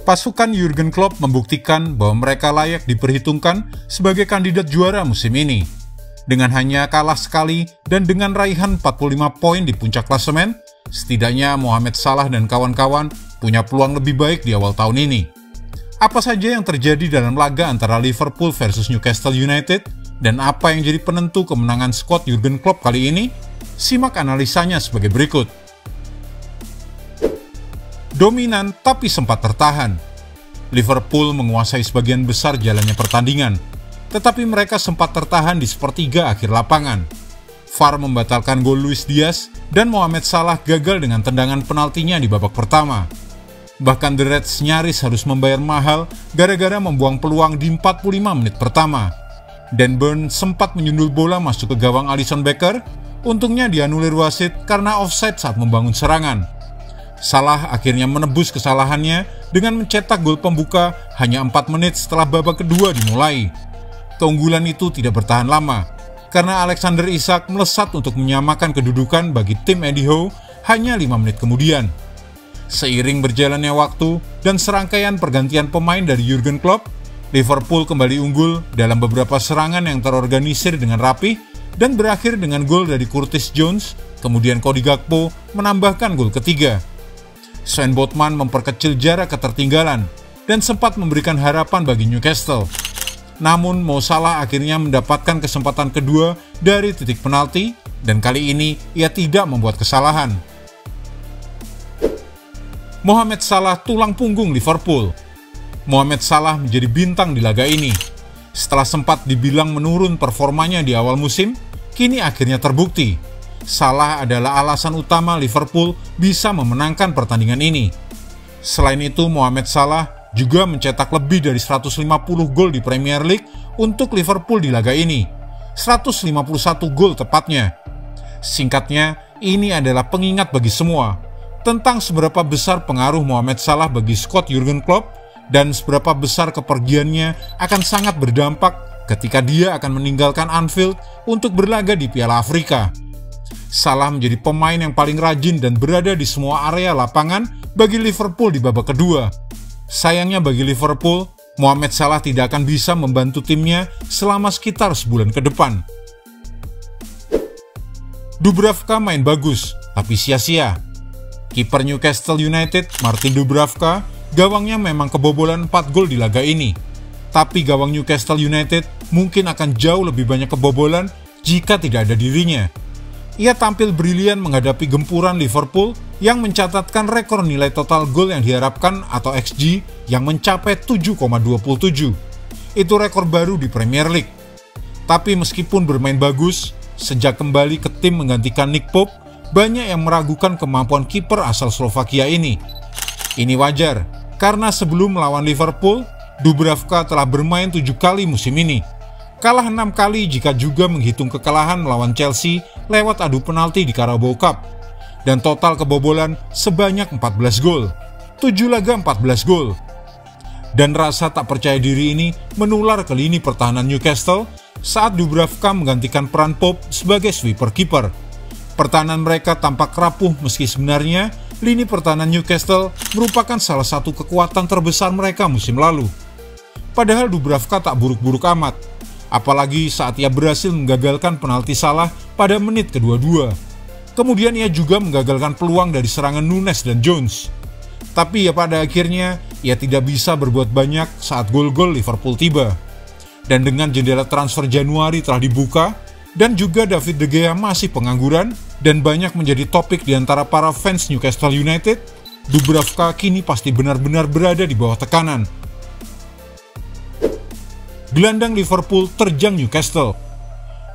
Pasukan Jurgen Klopp membuktikan bahwa mereka layak diperhitungkan sebagai kandidat juara musim ini. Dengan hanya kalah sekali dan dengan raihan 45 poin di puncak klasemen, setidaknya Mohamed Salah dan kawan-kawan punya peluang lebih baik di awal tahun ini. Apa saja yang terjadi dalam laga antara Liverpool versus Newcastle United dan apa yang jadi penentu kemenangan skuad Jurgen Klopp kali ini? Simak analisanya sebagai berikut. Dominan tapi sempat tertahan. Liverpool menguasai sebagian besar jalannya pertandingan, tetapi mereka sempat tertahan di sepertiga akhir lapangan. VAR membatalkan gol Luis Diaz dan Mohamed Salah gagal dengan tendangan penaltinya di babak pertama. Bahkan The Reds nyaris harus membayar mahal gara-gara membuang peluang di 45 menit pertama. Dan Burn sempat menyundul bola masuk ke gawang Alisson Becker, untungnya dianulir wasit karena offside saat membangun serangan. Salah akhirnya menebus kesalahannya dengan mencetak gol pembuka hanya 4 menit setelah babak kedua dimulai. Keunggulan itu tidak bertahan lama, karena Alexander Isak melesat untuk menyamakan kedudukan bagi tim Eddie Howe hanya 5 menit kemudian. Seiring berjalannya waktu dan serangkaian pergantian pemain dari Jurgen Klopp, Liverpool kembali unggul dalam beberapa serangan yang terorganisir dengan rapi dan berakhir dengan gol dari Curtis Jones, kemudian Cody Gakpo menambahkan gol ketiga. Sven Botman memperkecil jarak ketertinggalan dan sempat memberikan harapan bagi Newcastle. Namun Mo Salah akhirnya mendapatkan kesempatan kedua dari titik penalti dan kali ini ia tidak membuat kesalahan. Mohamed Salah tulang punggung Liverpool. Mohamed Salah menjadi bintang di laga ini. Setelah sempat dibilang menurun performanya di awal musim, kini akhirnya terbukti. Salah adalah alasan utama Liverpool bisa memenangkan pertandingan ini. Selain itu, Mohamed Salah juga mencetak lebih dari 150 gol di Premier League untuk Liverpool di laga ini. 151 gol tepatnya. Singkatnya, ini adalah pengingat bagi semua tentang seberapa besar pengaruh Mohamed Salah bagi skuad Jurgen Klopp dan seberapa besar kepergiannya akan sangat berdampak ketika dia akan meninggalkan Anfield untuk berlaga di Piala Afrika. Salah menjadi pemain yang paling rajin dan berada di semua area lapangan bagi Liverpool di babak kedua. Sayangnya bagi Liverpool, Mohamed Salah tidak akan bisa membantu timnya selama sekitar sebulan ke depan. Dubravka main bagus, tapi sia-sia. Kiper Newcastle United, Martin Dubravka, gawangnya memang kebobolan 4 gol di laga ini. Tapi gawang Newcastle United mungkin akan jauh lebih banyak kebobolan jika tidak ada dirinya. Ia tampil brilian menghadapi gempuran Liverpool yang mencatatkan rekor nilai total gol yang diharapkan atau XG yang mencapai 7,27. Itu rekor baru di Premier League. Tapi meskipun bermain bagus, sejak kembali ke tim menggantikan Nick Pope, banyak yang meragukan kemampuan kiper asal Slovakia ini. Ini wajar, karena sebelum melawan Liverpool, Dubravka telah bermain 7 kali musim ini. Kalah 6 kali jika juga menghitung kekalahan melawan Chelsea lewat adu penalti di Carabao Cup. Dan total kebobolan sebanyak 14 gol. 7 laga 14 gol. Dan rasa tak percaya diri ini menular ke lini pertahanan Newcastle saat Dubravka menggantikan peran Pope sebagai sweeper kiper. Pertahanan mereka tampak rapuh meski sebenarnya lini pertahanan Newcastle merupakan salah satu kekuatan terbesar mereka musim lalu. Padahal Dubravka tak buruk-buruk amat. Apalagi saat ia berhasil menggagalkan penalti Salah pada menit ke-22. Kemudian ia juga menggagalkan peluang dari serangan Nunes dan Jones. Tapi ya pada akhirnya ia tidak bisa berbuat banyak saat gol-gol Liverpool tiba. Dan dengan jendela transfer Januari telah dibuka dan juga David De Gea masih pengangguran dan banyak menjadi topik di antara para fans Newcastle United, Dubravka kini pasti benar-benar berada di bawah tekanan. Gelandang Liverpool terjang Newcastle.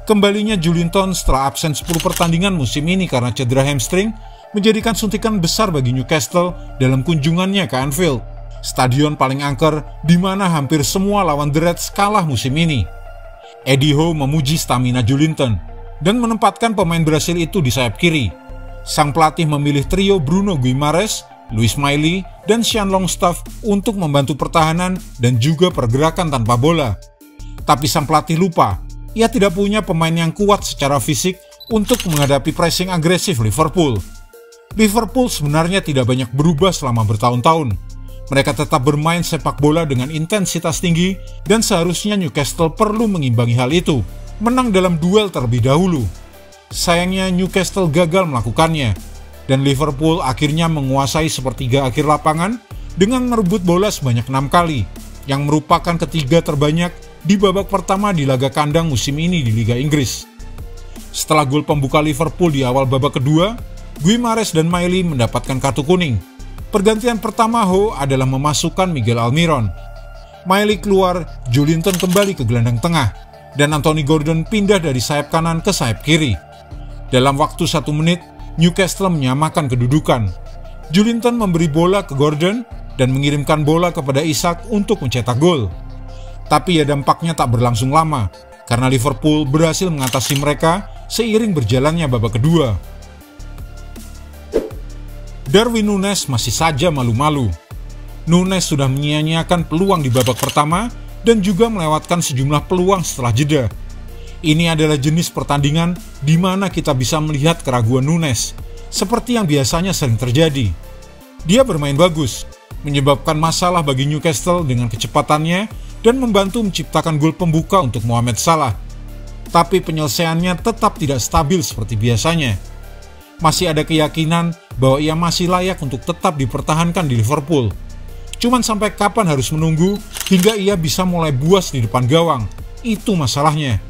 Kembalinya Joelinton setelah absen 10 pertandingan musim ini karena cedera hamstring menjadikan suntikan besar bagi Newcastle dalam kunjungannya ke Anfield, stadion paling angker di mana hampir semua lawan The Reds kalah musim ini. Eddie Howe memuji stamina Joelinton dan menempatkan pemain Brasil itu di sayap kiri. Sang pelatih memilih trio Bruno Guimaraes, Luis Miley, dan Sean Longstaff untuk membantu pertahanan dan juga pergerakan tanpa bola. Tapi sang pelatih lupa, ia tidak punya pemain yang kuat secara fisik untuk menghadapi pressing agresif Liverpool. Liverpool sebenarnya tidak banyak berubah selama bertahun-tahun. Mereka tetap bermain sepak bola dengan intensitas tinggi dan seharusnya Newcastle perlu mengimbangi hal itu, menang dalam duel terlebih dahulu. Sayangnya Newcastle gagal melakukannya, dan Liverpool akhirnya menguasai sepertiga akhir lapangan dengan merebut bola sebanyak 6 kali, yang merupakan ketiga terbanyak di babak pertama di laga kandang musim ini di Liga Inggris. Setelah gol pembuka Liverpool di awal babak kedua, Guimaraes dan Miley mendapatkan kartu kuning. Pergantian pertama Ho adalah memasukkan Miguel Almiron. Miley keluar, Joelinton kembali ke gelandang tengah, dan Anthony Gordon pindah dari sayap kanan ke sayap kiri. Dalam waktu 1 menit, Newcastle menyamakan kedudukan. Joelinton memberi bola ke Gordon dan mengirimkan bola kepada Isak untuk mencetak gol. Tapi ya dampaknya tak berlangsung lama, karena Liverpool berhasil mengatasi mereka seiring berjalannya babak kedua. Darwin Núñez masih saja malu-malu. Núñez sudah menyia-nyiakan peluang di babak pertama dan juga melewatkan sejumlah peluang setelah jeda. Ini adalah jenis pertandingan di mana kita bisa melihat keraguan Núñez, seperti yang biasanya sering terjadi. Dia bermain bagus, menyebabkan masalah bagi Newcastle dengan kecepatannya dan membantu menciptakan gol pembuka untuk Mohamed Salah. Tapi penyelesaiannya tetap tidak stabil seperti biasanya. Masih ada keyakinan bahwa ia masih layak untuk tetap dipertahankan di Liverpool. Cuman sampai kapan harus menunggu hingga ia bisa mulai buas di depan gawang? Itu masalahnya.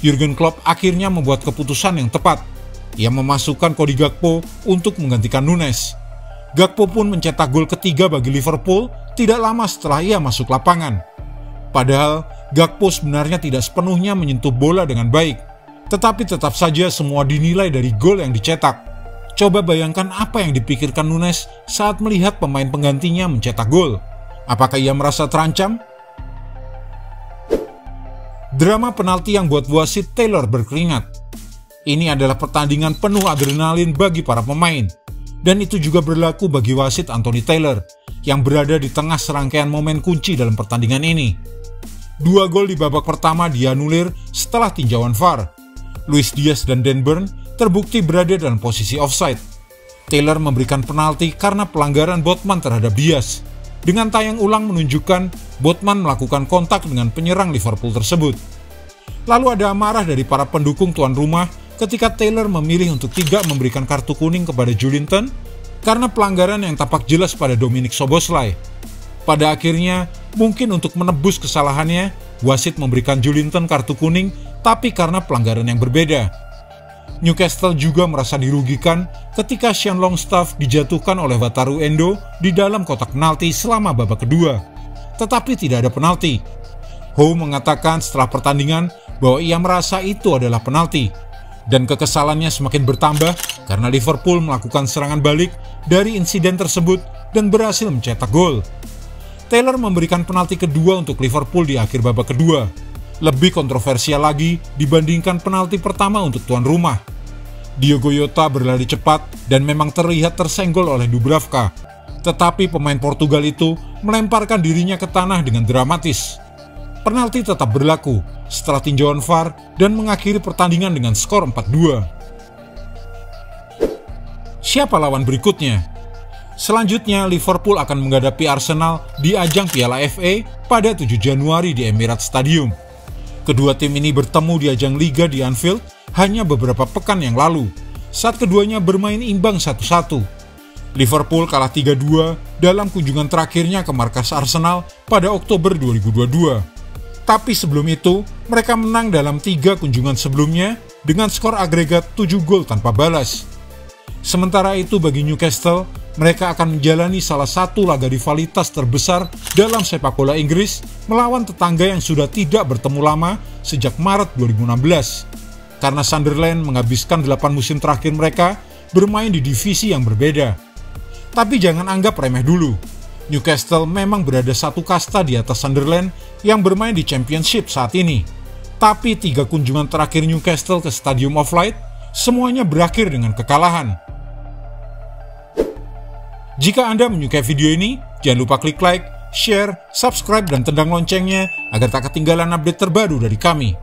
Jurgen Klopp akhirnya membuat keputusan yang tepat. Ia memasukkan Cody Gakpo untuk menggantikan Núñez. Gakpo pun mencetak gol ketiga bagi Liverpool tidak lama setelah ia masuk lapangan. Padahal Gakpo sebenarnya tidak sepenuhnya menyentuh bola dengan baik. Tetapi tetap saja semua dinilai dari gol yang dicetak. Coba bayangkan apa yang dipikirkan Núñez saat melihat pemain penggantinya mencetak gol. Apakah ia merasa terancam? Drama penalti yang buat wasit Taylor berkeringat. Ini adalah pertandingan penuh adrenalin bagi para pemain. Dan itu juga berlaku bagi wasit Anthony Taylor yang berada di tengah serangkaian momen kunci dalam pertandingan ini. 2 gol di babak pertama dianulir setelah tinjauan VAR. Luis Diaz dan Dan Burn terbukti berada dalam posisi offside. Taylor memberikan penalti karena pelanggaran Botman terhadap Diaz. Dengan tayang ulang menunjukkan Botman melakukan kontak dengan penyerang Liverpool tersebut. Lalu ada amarah dari para pendukung tuan rumah ketika Taylor memilih untuk tidak memberikan kartu kuning kepada Joelinton karena pelanggaran yang tampak jelas pada Dominik Szoboszlai. Pada akhirnya, mungkin untuk menebus kesalahannya, wasit memberikan Joelinton kartu kuning tapi karena pelanggaran yang berbeda. Newcastle juga merasa dirugikan ketika Sean Longstaff dijatuhkan oleh Wataru Endo di dalam kotak penalti selama babak kedua. Tetapi tidak ada penalti. Ho mengatakan setelah pertandingan bahwa ia merasa itu adalah penalti. Dan kekesalannya semakin bertambah karena Liverpool melakukan serangan balik dari insiden tersebut dan berhasil mencetak gol. Taylor memberikan penalti kedua untuk Liverpool di akhir babak kedua. Lebih kontroversial lagi dibandingkan penalti pertama untuk tuan rumah. Diogo Jota berlari cepat dan memang terlihat tersenggol oleh Dubravka. Tetapi pemain Portugal itu melemparkan dirinya ke tanah dengan dramatis. Penalti tetap berlaku setelah tinjauan VAR dan mengakhiri pertandingan dengan skor 4-2. Siapa lawan berikutnya? Selanjutnya Liverpool akan menghadapi Arsenal di ajang Piala FA pada 7 Januari di Emirates Stadium. Kedua tim ini bertemu di ajang Liga di Anfield hanya beberapa pekan yang lalu, saat keduanya bermain imbang 1-1. Liverpool kalah 3-2 dalam kunjungan terakhirnya ke markas Arsenal pada Oktober 2022. Tapi sebelum itu, mereka menang dalam 3 kunjungan sebelumnya dengan skor agregat 7 gol tanpa balas. Sementara itu bagi Newcastle, mereka akan menjalani salah satu laga rivalitas terbesar dalam sepak bola Inggris melawan tetangga yang sudah tidak bertemu lama sejak Maret 2016. Karena Sunderland menghabiskan 8 musim terakhir mereka bermain di divisi yang berbeda. Tapi jangan anggap remeh dulu. Newcastle memang berada satu kasta di atas Sunderland yang bermain di Championship saat ini. Tapi 3 kunjungan terakhir Newcastle ke Stadium of Light semuanya berakhir dengan kekalahan. Jika Anda menyukai video ini, jangan lupa klik like, share, subscribe, dan tendang loncengnya agar tak ketinggalan update terbaru dari kami.